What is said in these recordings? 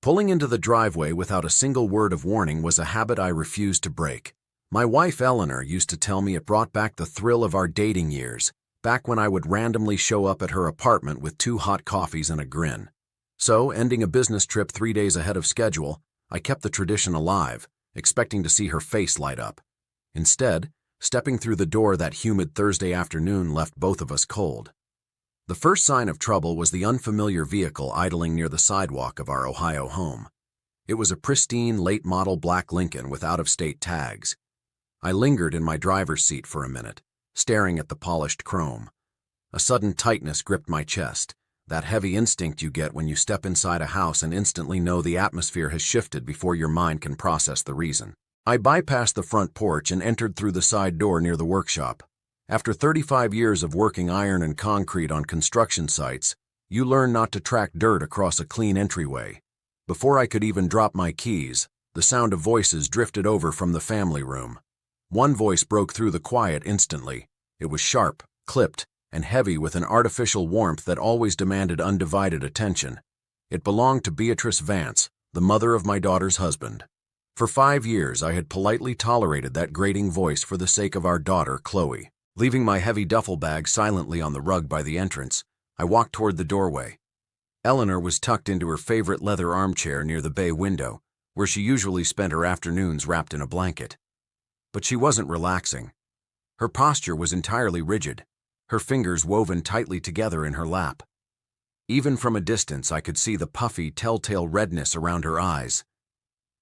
Pulling into the driveway without a single word of warning was a habit I refused to break. My wife Eleanor used to tell me it brought back the thrill of our dating years, back when I would randomly show up at her apartment with 2 hot coffees and a grin. So, ending a business trip 3 days ahead of schedule, I kept the tradition alive, expecting to see her face light up. Instead, stepping through the door that humid Thursday afternoon left both of us cold. The first sign of trouble was the unfamiliar vehicle idling near the sidewalk of our Ohio home. It was a pristine, late-model black Lincoln with out-of-state tags. I lingered in my driver's seat for a minute, staring at the polished chrome. A sudden tightness gripped my chest, that heavy instinct you get when you step inside a house and instantly know the atmosphere has shifted before your mind can process the reason. I bypassed the front porch and entered through the side door near the workshop. After 35 years of working iron and concrete on construction sites, you learn not to track dirt across a clean entryway. Before I could even drop my keys, the sound of voices drifted over from the family room. One voice broke through the quiet instantly. It was sharp, clipped, and heavy with an artificial warmth that always demanded undivided attention. It belonged to Beatrice Vance, the mother of my daughter's husband. For 5 years, I had politely tolerated that grating voice for the sake of our daughter, Chloe. Leaving my heavy duffel bag silently on the rug by the entrance, I walked toward the doorway. Eleanor was tucked into her favorite leather armchair near the bay window, where she usually spent her afternoons wrapped in a blanket. But she wasn't relaxing. Her posture was entirely rigid, her fingers woven tightly together in her lap. Even from a distance, I could see the puffy, telltale redness around her eyes.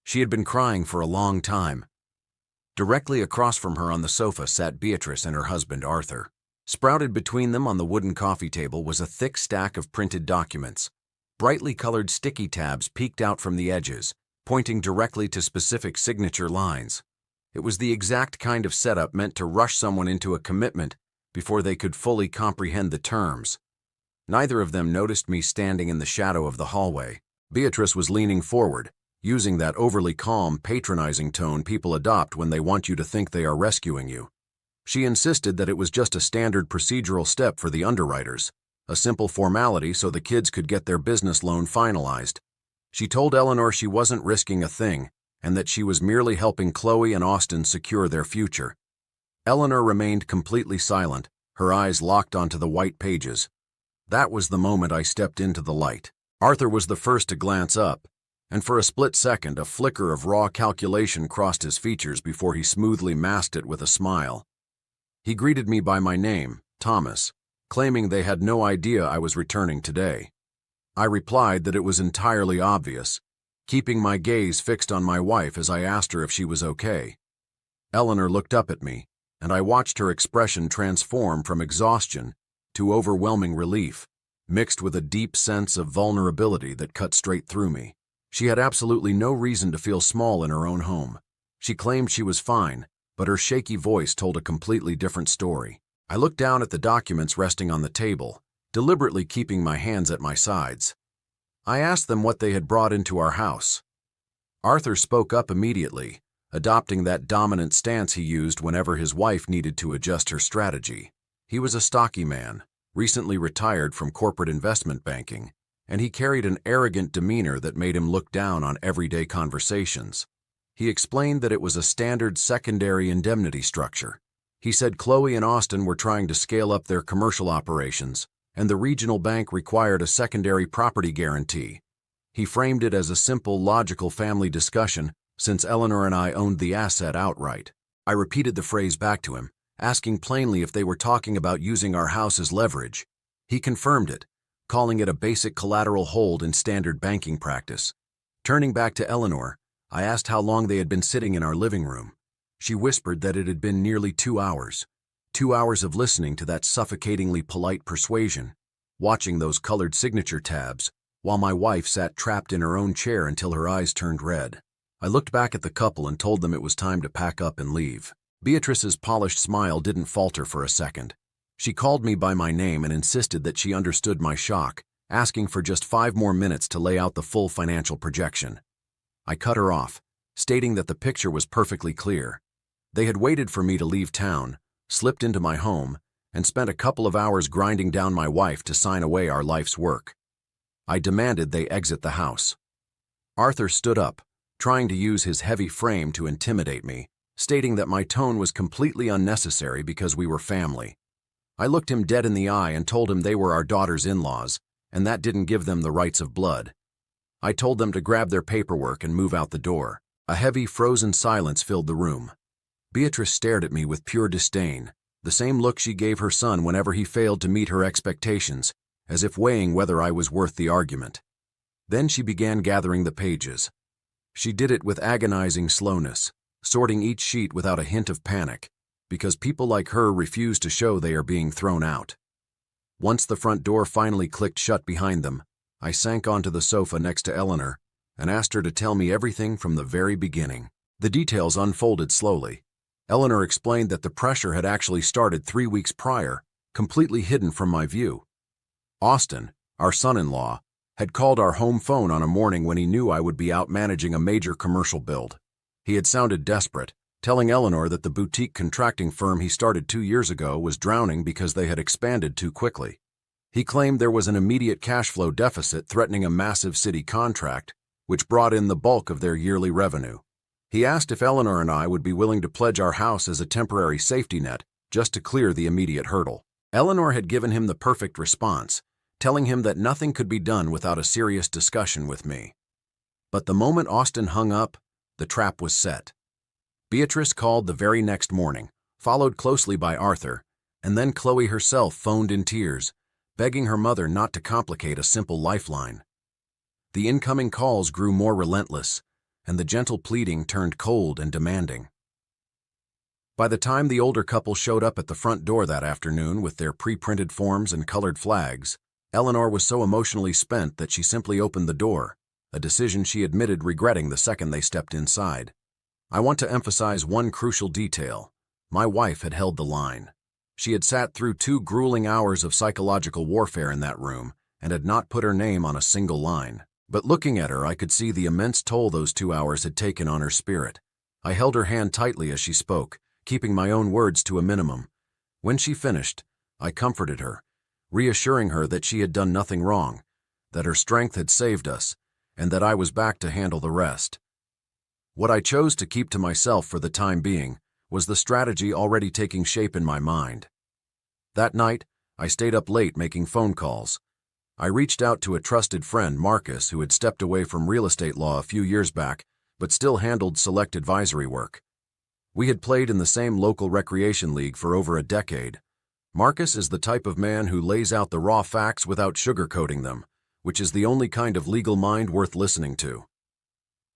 She had been crying for a long time. Directly across from her on the sofa sat Beatrice and her husband Arthur. Sprouted between them on the wooden coffee table was a thick stack of printed documents. Brightly colored sticky tabs peeked out from the edges, pointing directly to specific signature lines. It was the exact kind of setup meant to rush someone into a commitment before they could fully comprehend the terms. Neither of them noticed me standing in the shadow of the hallway. Beatrice was leaning forward, using that overly calm, patronizing tone people adopt when they want you to think they are rescuing you. She insisted that it was just a standard procedural step for the underwriters, a simple formality so the kids could get their business loan finalized. She told Eleanor she wasn't risking a thing, and that she was merely helping Chloe and Austin secure their future. Eleanor remained completely silent, her eyes locked onto the white pages. That was the moment I stepped into the light. Arthur was the first to glance up, and for a split second a flicker of raw calculation crossed his features before he smoothly masked it with a smile. He greeted me by my name, Thomas, claiming they had no idea I was returning today. I replied that it was entirely obvious, keeping my gaze fixed on my wife as I asked her if she was okay. Eleanor looked up at me, and I watched her expression transform from exhaustion to overwhelming relief, mixed with a deep sense of vulnerability that cut straight through me. She had absolutely no reason to feel small in her own home. She claimed she was fine, but her shaky voice told a completely different story. I looked down at the documents resting on the table, deliberately keeping my hands at my sides. I asked them what they had brought into our house. Arthur spoke up immediately, adopting that dominant stance he used whenever his wife needed to adjust her strategy. He was a stocky man, recently retired from corporate investment banking, and he carried an arrogant demeanor that made him look down on everyday conversations. He explained that it was a standard secondary indemnity structure. He said Chloe and Austin were trying to scale up their commercial operations, and the regional bank required a secondary property guarantee. He framed it as a simple, logical family discussion since Eleanor and I owned the asset outright. I repeated the phrase back to him, asking plainly if they were talking about using our house as leverage. He confirmed it, calling it a basic collateral hold in standard banking practice. Turning back to Eleanor, I asked how long they had been sitting in our living room. She whispered that it had been nearly 2 hours. 2 hours of listening to that suffocatingly polite persuasion, watching those colored signature tabs, while my wife sat trapped in her own chair until her eyes turned red. I looked back at the couple and told them it was time to pack up and leave. Beatrice's polished smile didn't falter for a second. She called me by my name and insisted that she understood my shock, asking for just 5 more minutes to lay out the full financial projection. I cut her off, stating that the picture was perfectly clear. They had waited for me to leave town, slipped into my home, and spent a couple of hours grinding down my wife to sign away our life's work. I demanded they exit the house. Arthur stood up, trying to use his heavy frame to intimidate me, stating that my tone was completely unnecessary because we were family. I looked him dead in the eye and told him they were our daughter's in-laws, and that didn't give them the rights of blood. I told them to grab their paperwork and move out the door. A heavy, frozen silence filled the room. Beatrice stared at me with pure disdain, the same look she gave her son whenever he failed to meet her expectations, as if weighing whether I was worth the argument. Then she began gathering the pages. She did it with agonizing slowness, sorting each sheet without a hint of panic, because people like her refuse to show they are being thrown out. Once the front door finally clicked shut behind them, I sank onto the sofa next to Eleanor and asked her to tell me everything from the very beginning. The details unfolded slowly. Eleanor explained that the pressure had actually started 3 weeks prior, completely hidden from my view. Austin, our son-in-law, had called our home phone on a morning when he knew I would be out managing a major commercial build. He had sounded desperate, telling Eleanor that the boutique contracting firm he started 2 years ago was drowning because they had expanded too quickly. He claimed there was an immediate cash flow deficit threatening a massive city contract, which brought in the bulk of their yearly revenue. He asked if Eleanor and I would be willing to pledge our house as a temporary safety net just to clear the immediate hurdle. Eleanor had given him the perfect response, telling him that nothing could be done without a serious discussion with me. But the moment Austin hung up, the trap was set. Beatrice called the very next morning, followed closely by Arthur, and then Chloe herself phoned in tears, begging her mother not to complicate a simple lifeline. The incoming calls grew more relentless, and the gentle pleading turned cold and demanding. By the time the older couple showed up at the front door that afternoon with their pre-printed forms and colored flags, Eleanor was so emotionally spent that she simply opened the door, a decision she admitted regretting the second they stepped inside. I want to emphasize one crucial detail. My wife had held the line. She had sat through 2 grueling hours of psychological warfare in that room and had not put her name on a single line. But looking at her, I could see the immense toll those 2 hours had taken on her spirit. I held her hand tightly as she spoke, keeping my own words to a minimum. When she finished, I comforted her, reassuring her that she had done nothing wrong, that her strength had saved us, and that I was back to handle the rest. What I chose to keep to myself for the time being was the strategy already taking shape in my mind. That night, I stayed up late making phone calls. I reached out to a trusted friend, Marcus, who had stepped away from real estate law a few years back, but still handled select advisory work. We had played in the same local recreation league for over a decade. Marcus is the type of man who lays out the raw facts without sugarcoating them, which is the only kind of legal mind worth listening to.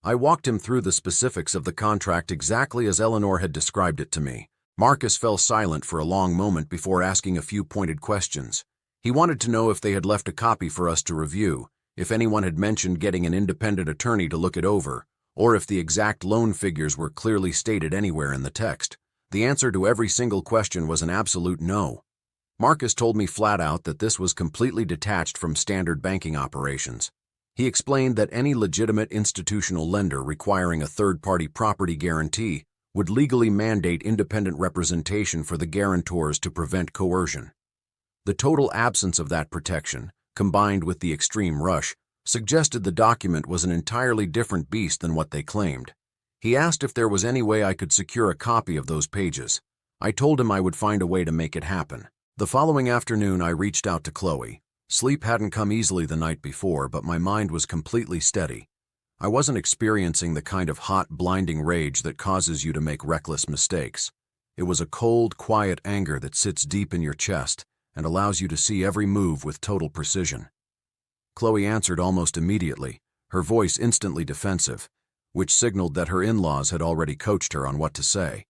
I walked him through the specifics of the contract exactly as Eleanor had described it to me. Marcus fell silent for a long moment before asking a few pointed questions. He wanted to know if they had left a copy for us to review, if anyone had mentioned getting an independent attorney to look it over, or if the exact loan figures were clearly stated anywhere in the text. The answer to every single question was an absolute no. Marcus told me flat out that this was completely detached from standard banking operations. He explained that any legitimate institutional lender requiring a third-party property guarantee would legally mandate independent representation for the guarantors to prevent coercion. The total absence of that protection, combined with the extreme rush, suggested the document was an entirely different beast than what they claimed. He asked if there was any way I could secure a copy of those pages. I told him I would find a way to make it happen. The following afternoon, I reached out to Chloe. Sleep hadn't come easily the night before, but my mind was completely steady. I wasn't experiencing the kind of hot, blinding rage that causes you to make reckless mistakes. It was a cold, quiet anger that sits deep in your chest and allows you to see every move with total precision. Chloe answered almost immediately, her voice instantly defensive, which signaled that her in-laws had already coached her on what to say.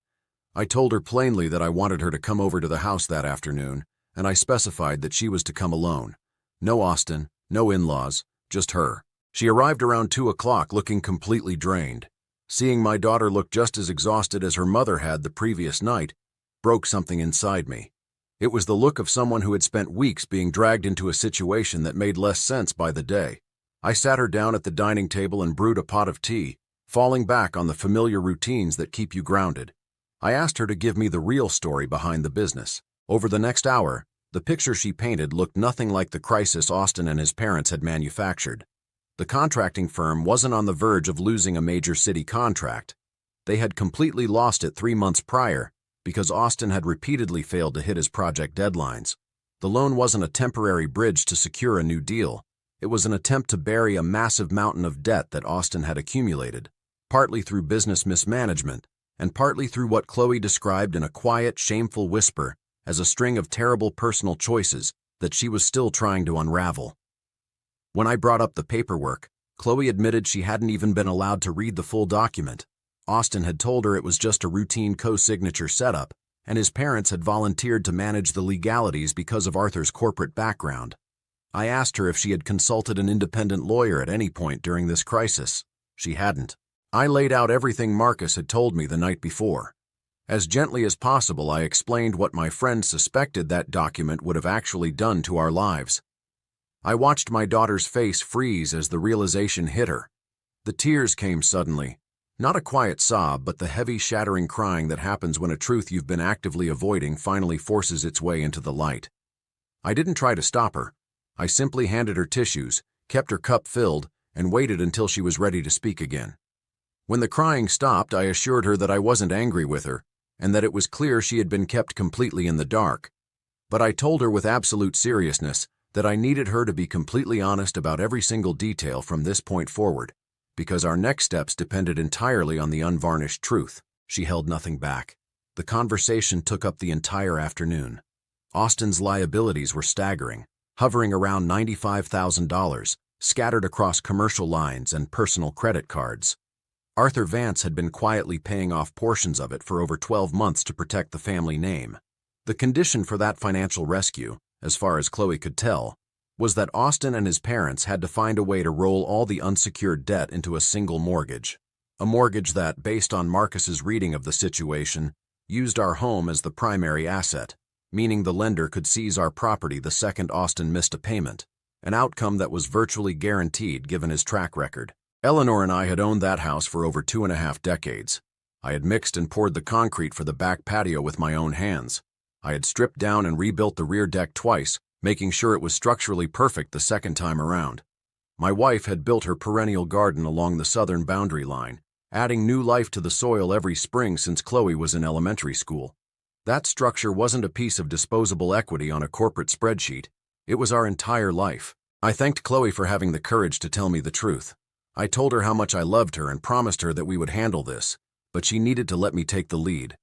I told her plainly that I wanted her to come over to the house that afternoon, and I specified that she was to come alone. No Austin, no in-laws, just her. She arrived around 2 o'clock looking completely drained. Seeing my daughter look just as exhausted as her mother had the previous night broke something inside me. It was the look of someone who had spent weeks being dragged into a situation that made less sense by the day. I sat her down at the dining table and brewed a pot of tea, falling back on the familiar routines that keep you grounded. I asked her to give me the real story behind the business. Over the next hour, the picture she painted looked nothing like the crisis Austin and his parents had manufactured. The contracting firm wasn't on the verge of losing a major city contract. They had completely lost it 3 months prior because Austin had repeatedly failed to hit his project deadlines. The loan wasn't a temporary bridge to secure a new deal. It was an attempt to bury a massive mountain of debt that Austin had accumulated, partly through business mismanagement and partly through what Chloe described in a quiet, shameful whisper as a string of terrible personal choices that she was still trying to unravel. When I brought up the paperwork, Chloe admitted she hadn't even been allowed to read the full document. Austin had told her it was just a routine co-signature setup, and his parents had volunteered to manage the legalities because of Arthur's corporate background. I asked her if she had consulted an independent lawyer at any point during this crisis. She hadn't. I laid out everything Marcus had told me the night before. As gently as possible, I explained what my friend suspected that document would have actually done to our lives. I watched my daughter's face freeze as the realization hit her. The tears came suddenly. Not a quiet sob, but the heavy, shattering crying that happens when a truth you've been actively avoiding finally forces its way into the light. I didn't try to stop her. I simply handed her tissues, kept her cup filled, and waited until she was ready to speak again. When the crying stopped, I assured her that I wasn't angry with her, and that it was clear she had been kept completely in the dark. But I told her with absolute seriousness that I needed her to be completely honest about every single detail from this point forward, because our next steps depended entirely on the unvarnished truth. She held nothing back. The conversation took up the entire afternoon. Austin's liabilities were staggering, hovering around $95,000, scattered across commercial lines and personal credit cards. Arthur Vance had been quietly paying off portions of it for over 12 months to protect the family name. The condition for that financial rescue, as far as Chloe could tell, was that Austin and his parents had to find a way to roll all the unsecured debt into a single mortgage. A mortgage that, based on Marcus's reading of the situation, used our home as the primary asset, meaning the lender could seize our property the second Austin missed a payment, an outcome that was virtually guaranteed given his track record. Eleanor and I had owned that house for over 2.5 decades. I had mixed and poured the concrete for the back patio with my own hands. I had stripped down and rebuilt the rear deck twice, making sure it was structurally perfect the second time around. My wife had built her perennial garden along the southern boundary line, adding new life to the soil every spring since Chloe was in elementary school. That structure wasn't a piece of disposable equity on a corporate spreadsheet. It was our entire life. I thanked Chloe for having the courage to tell me the truth. I told her how much I loved her and promised her that we would handle this, but she needed to let me take the lead.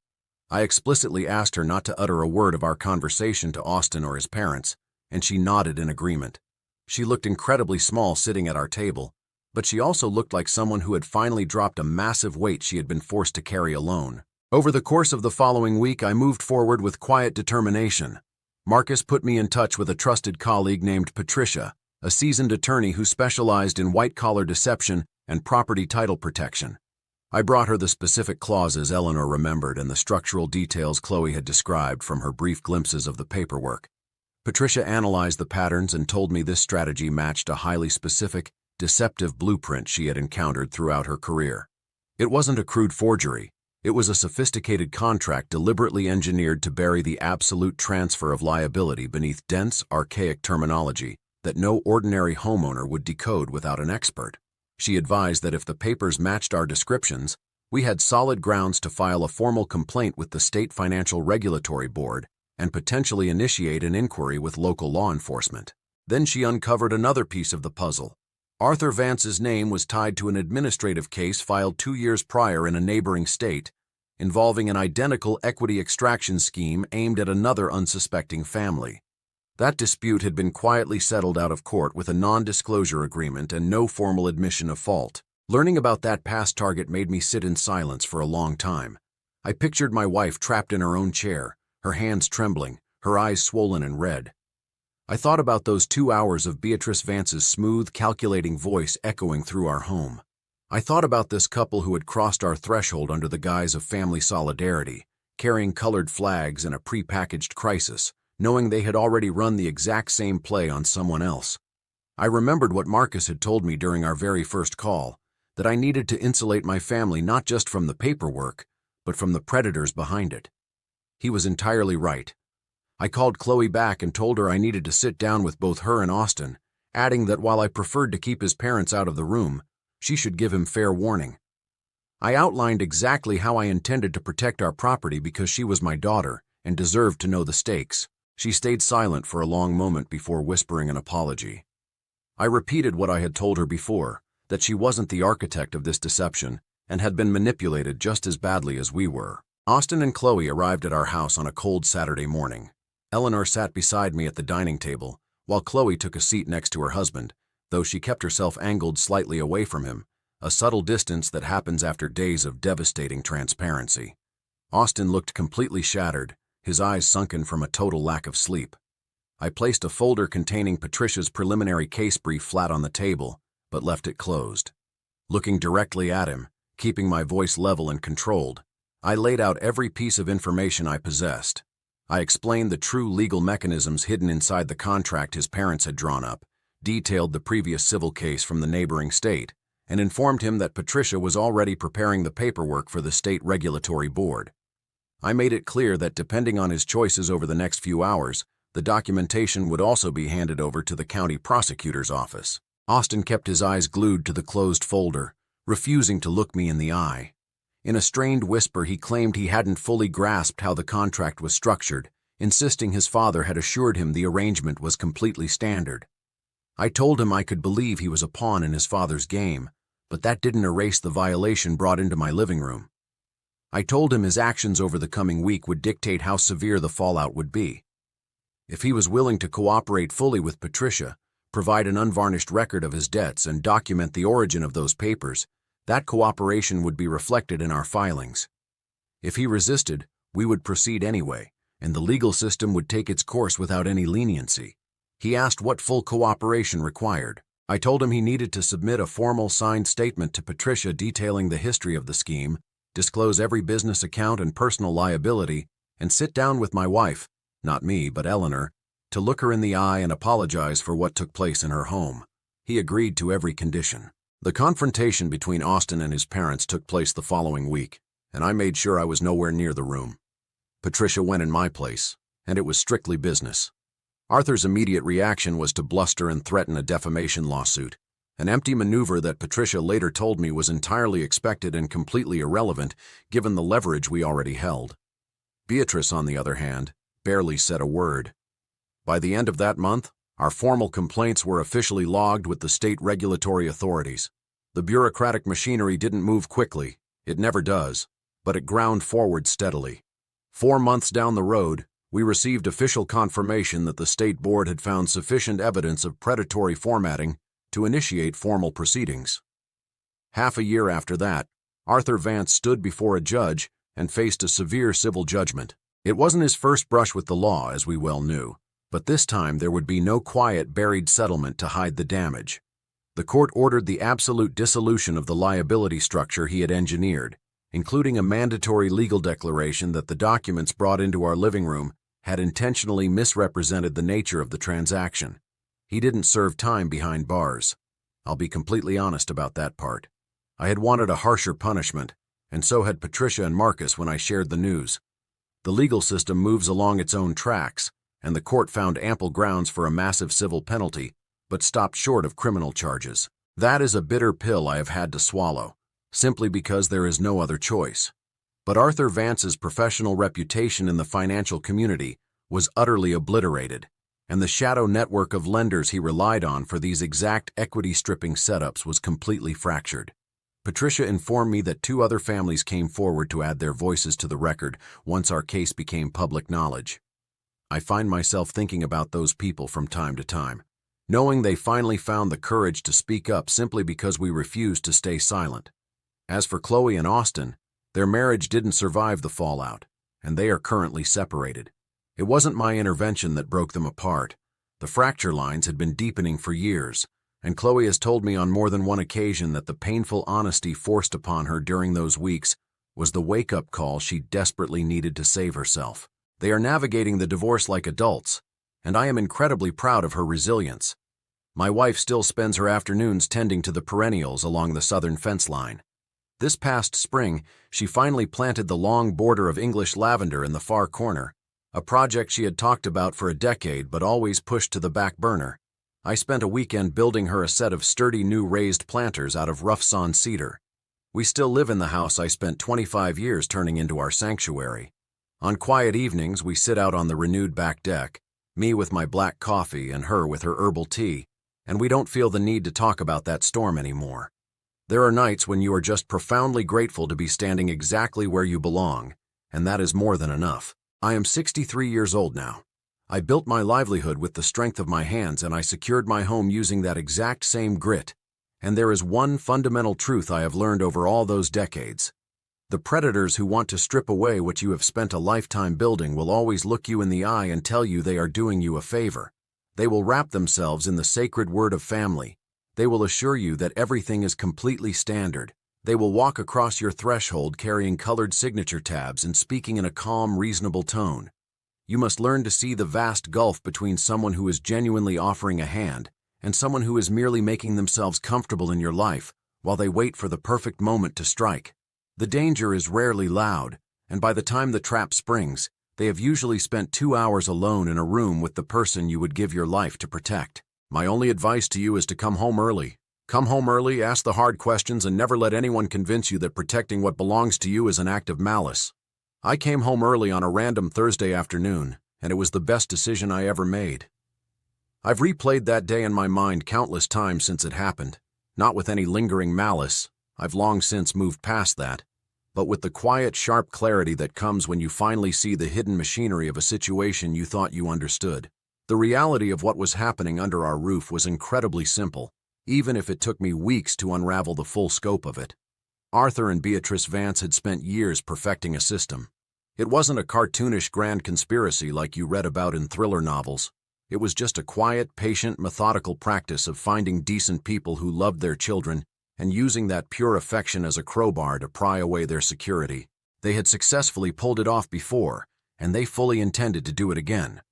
I explicitly asked her not to utter a word of our conversation to Austin or his parents, and she nodded in agreement. She looked incredibly small sitting at our table, but she also looked like someone who had finally dropped a massive weight she had been forced to carry alone. Over the course of the following week, I moved forward with quiet determination. Marcus put me in touch with a trusted colleague named Patricia, a seasoned attorney who specialized in white-collar deception and property title protection. I brought her the specific clauses Eleanor remembered and the structural details Chloe had described from her brief glimpses of the paperwork. Patricia analyzed the patterns and told me this strategy matched a highly specific, deceptive blueprint she had encountered throughout her career. It wasn't a crude forgery. It was a sophisticated contract deliberately engineered to bury the absolute transfer of liability beneath dense, archaic terminology that no ordinary homeowner would decode without an expert. She advised that if the papers matched our descriptions, we had solid grounds to file a formal complaint with the State Financial Regulatory Board and potentially initiate an inquiry with local law enforcement. Then she uncovered another piece of the puzzle. Arthur Vance's name was tied to an administrative case filed 2 years prior in a neighboring state, involving an identical equity extraction scheme aimed at another unsuspecting family. That dispute had been quietly settled out of court with a non-disclosure agreement and no formal admission of fault. Learning about that past target made me sit in silence for a long time. I pictured my wife trapped in her own chair, her hands trembling, her eyes swollen and red. I thought about those 2 hours of Beatrice Vance's smooth, calculating voice echoing through our home. I thought about this couple who had crossed our threshold under the guise of family solidarity, carrying colored flags in a prepackaged crisis, knowing they had already run the exact same play on someone else. I remembered what Marcus had told me during our very first call, that I needed to insulate my family not just from the paperwork, but from the predators behind it. He was entirely right. I called Chloe back and told her I needed to sit down with both her and Austin adding that while I preferred to keep his parents out of the room, she should give him fair warning. I outlined exactly how I intended to protect our property because she was my daughter and deserved to know the stakes. She stayed silent for a long moment before whispering an apology. I repeated what I had told her before, that she wasn't the architect of this deception and had been manipulated just as badly as we were. Austin and Chloe arrived at our house on a cold Saturday morning. Eleanor sat beside me at the dining table, while Chloe took a seat next to her husband, though she kept herself angled slightly away from him, a subtle distance that happens after days of devastating transparency. Austin looked completely shattered, his eyes sunken from a total lack of sleep. I placed a folder containing Patricia's preliminary case brief flat on the table, but left it closed. Looking directly at him, keeping my voice level and controlled, I laid out every piece of information I possessed. I explained the true legal mechanisms hidden inside the contract his parents had drawn up, detailed the previous civil case from the neighboring state, and informed him that Patricia was already preparing the paperwork for the state regulatory board. I made it clear that depending on his choices over the next few hours, the documentation would also be handed over to the county prosecutor's office. Austin kept his eyes glued to the closed folder, refusing to look me in the eye. In a strained whisper, he claimed he hadn't fully grasped how the contract was structured, insisting his father had assured him the arrangement was completely standard. I told him I could believe he was a pawn in his father's game, but that didn't erase the violation brought into my living room. I told him his actions over the coming week would dictate how severe the fallout would be. If he was willing to cooperate fully with Patricia, provide an unvarnished record of his debts, and document the origin of those papers, that cooperation would be reflected in our filings. If he resisted, we would proceed anyway, and the legal system would take its course without any leniency. He asked what full cooperation required. I told him he needed to submit a formal signed statement to Patricia detailing the history of the scheme, disclose every business account and personal liability, and sit down with my wife, not me, but Eleanor, to look her in the eye and apologize for what took place in her home. He agreed to every condition. The confrontation between Austin and his parents took place the following week, and I made sure I was nowhere near the room. Patricia went in my place, and it was strictly business. Arthur's immediate reaction was to bluster and threaten a defamation lawsuit, an empty maneuver that Patricia later told me was entirely expected and completely irrelevant given the leverage we already held. Beatrice, on the other hand, barely said a word. By the end of that month, our formal complaints were officially logged with the state regulatory authorities. The bureaucratic machinery didn't move quickly, it never does, but it ground forward steadily. 4 months down the road, we received official confirmation that the state board had found sufficient evidence of predatory formatting to initiate formal proceedings. Half a year after that, Arthur Vance stood before a judge and faced a severe civil judgment. It wasn't his first brush with the law, as we well knew, but this time there would be no quiet, buried settlement to hide the damage. The court ordered the absolute dissolution of the liability structure he had engineered, including a mandatory legal declaration that the documents brought into our living room had intentionally misrepresented the nature of the transaction. He didn't serve time behind bars. I'll be completely honest about that part. I had wanted a harsher punishment, and so had Patricia and Marcus when I shared the news. The legal system moves along its own tracks, and the court found ample grounds for a massive civil penalty, but stopped short of criminal charges. That is a bitter pill I have had to swallow, simply because there is no other choice. But Arthur Vance's professional reputation in the financial community was utterly obliterated, and the shadow network of lenders he relied on for these exact equity-stripping setups was completely fractured. Patricia informed me that 2 other families came forward to add their voices to the record once our case became public knowledge. I find myself thinking about those people from time to time, knowing they finally found the courage to speak up simply because we refused to stay silent. As for Chloe and Austin, their marriage didn't survive the fallout, and they are currently separated. It wasn't my intervention that broke them apart. The fracture lines had been deepening for years, and Chloe has told me on more than one occasion that the painful honesty forced upon her during those weeks was the wake-up call she desperately needed to save herself. They are navigating the divorce like adults, and I am incredibly proud of her resilience. My wife still spends her afternoons tending to the perennials along the southern fence line. This past spring, she finally planted the long border of English lavender in the far corner, a project she had talked about for a decade but always pushed to the back burner. I spent a weekend building her a set of sturdy new raised planters out of rough sawn cedar. We still live in the house I spent 25 years turning into our sanctuary. On quiet evenings, we sit out on the renewed back deck, me with my black coffee and her with her herbal tea, and we don't feel the need to talk about that storm anymore. There are nights when you are just profoundly grateful to be standing exactly where you belong, and that is more than enough. I am 63 years old now. I built my livelihood with the strength of my hands, and I secured my home using that exact same grit. And there is one fundamental truth I have learned over all those decades. The predators who want to strip away what you have spent a lifetime building will always look you in the eye and tell you they are doing you a favor. They will wrap themselves in the sacred word of family. They will assure you that everything is completely standard. They will walk across your threshold carrying colored signature tabs and speaking in a calm, reasonable tone. You must learn to see the vast gulf between someone who is genuinely offering a hand and someone who is merely making themselves comfortable in your life while they wait for the perfect moment to strike. The danger is rarely loud, and by the time the trap springs, they have usually spent 2 hours alone in a room with the person you would give your life to protect. My only advice to you is to come home early. Come home early, ask the hard questions, and never let anyone convince you that protecting what belongs to you is an act of malice. I came home early on a random Thursday afternoon, and it was the best decision I ever made. I've replayed that day in my mind countless times since it happened, not with any lingering malice. I've long since moved past that, but with the quiet, sharp clarity that comes when you finally see the hidden machinery of a situation you thought you understood. The reality of what was happening under our roof was incredibly simple, even if it took me weeks to unravel the full scope of it. Arthur and Beatrice Vance had spent years perfecting a system. It wasn't a cartoonish grand conspiracy like you read about in thriller novels. It was just a quiet, patient, methodical practice of finding decent people who loved their children and using that pure affection as a crowbar to pry away their security. They had successfully pulled it off before, and they fully intended to do it again.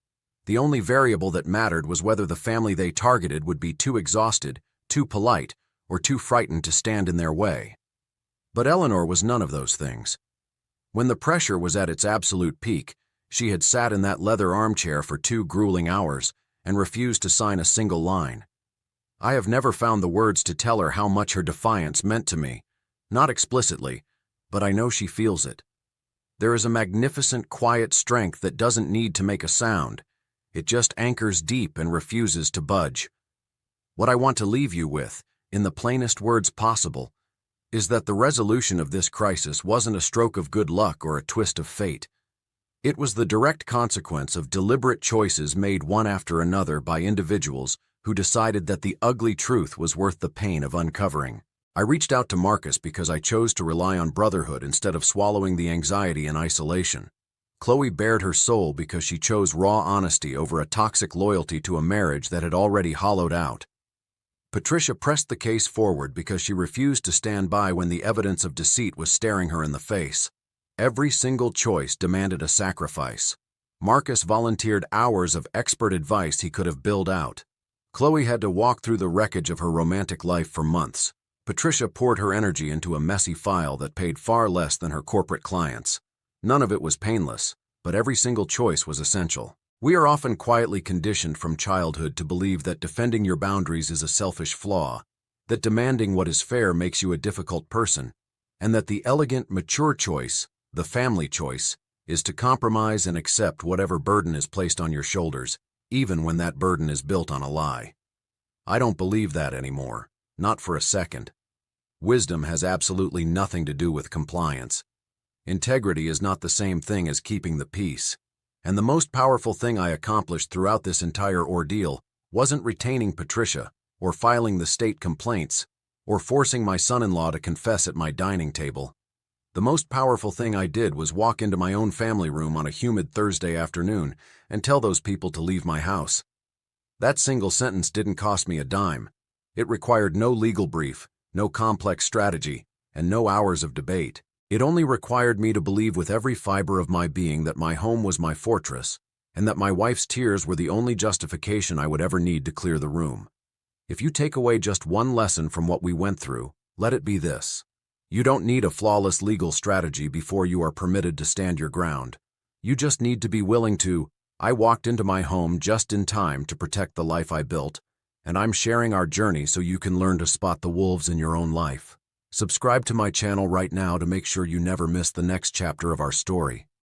The only variable that mattered was whether the family they targeted would be too exhausted, too polite, or too frightened to stand in their way. But Eleanor was none of those things. When the pressure was at its absolute peak, she had sat in that leather armchair for 2 grueling hours and refused to sign a single line. I have never found the words to tell her how much her defiance meant to me, not explicitly, but I know she feels it. There is a magnificent, quiet strength that doesn't need to make a sound. It just anchors deep and refuses to budge. What I want to leave you with, in the plainest words possible, is that the resolution of this crisis wasn't a stroke of good luck or a twist of fate. It was the direct consequence of deliberate choices made one after another by individuals who decided that the ugly truth was worth the pain of uncovering. I reached out to Marcus because I chose to rely on brotherhood instead of swallowing the anxiety in isolation. Chloe bared her soul because she chose raw honesty over a toxic loyalty to a marriage that had already hollowed out. Patricia pressed the case forward because she refused to stand by when the evidence of deceit was staring her in the face. Every single choice demanded a sacrifice. Marcus volunteered hours of expert advice he could have billed out. Chloe had to walk through the wreckage of her romantic life for months. Patricia poured her energy into a messy file that paid far less than her corporate clients. None of it was painless, but every single choice was essential. We are often quietly conditioned from childhood to believe that defending your boundaries is a selfish flaw, that demanding what is fair makes you a difficult person, and that the elegant, mature choice, the family choice, is to compromise and accept whatever burden is placed on your shoulders, even when that burden is built on a lie. I don't believe that anymore, not for a second. Wisdom has absolutely nothing to do with compliance. Integrity is not the same thing as keeping the peace. And the most powerful thing I accomplished throughout this entire ordeal wasn't retaining Patricia, or filing the state complaints, or forcing my son-in-law to confess at my dining table. The most powerful thing I did was walk into my own family room on a humid Thursday afternoon and tell those people to leave my house. That single sentence didn't cost me a dime. It required no legal brief, no complex strategy, and no hours of debate. It only required me to believe with every fiber of my being that my home was my fortress, and that my wife's tears were the only justification I would ever need to clear the room. If you take away just one lesson from what we went through, let it be this. You don't need a flawless legal strategy before you are permitted to stand your ground. You just need to be willing to. I walked into my home just in time to protect the life I built, and I'm sharing our journey so you can learn to spot the wolves in your own life. Subscribe to my channel right now to make sure you never miss the next chapter of our story.